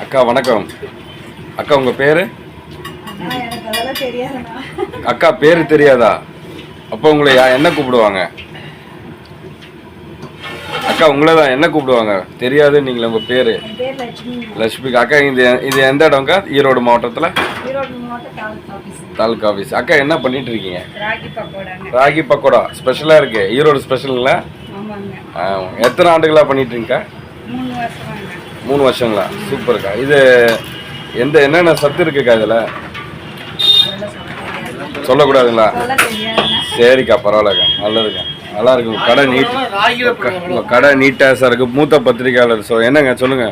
அக்கா வணக்கம். அக்கா உங்க பேரு? அக்கா பேரு தெரியாதா? அப்போ உங்களை என்ன கூப்பிடுவாங்க? அக்கா உங்களை தான் என்ன கூப்பிடுவாங்க? தெரியாது நீங்களே. உங்க பேரு? லட்சுமி. அக்கா இது எந்த இடம்க்கா? ஈரோடு மாவட்டத்தில் தாலுகா ஆஃபீஸ். அக்கா என்ன பண்ணிட்டு இருக்கீங்க? ராகி பக்கோடா ஸ்பெஷலாக இருக்கு. ஈரோடு ஸ்பெஷலுங்களா? எத்தனை ஆண்டுகளாக பண்ணிட்டு இருக்கீங்க? 3 வருஷங்களா? சூப்பர்க்கா. இது என்னென்ன சத்து இருக்குக்கா இதில்? சொல்லக்கூடாதுங்களா? சரிக்கா, பரவாயில்லக்கா, நல்லதுக்கா, நல்லா இருக்கு. கடை நீட்டாக சார் இருக்கு. மூத்த பத்திரிகையாளர். என்னங்க சொல்லுங்க.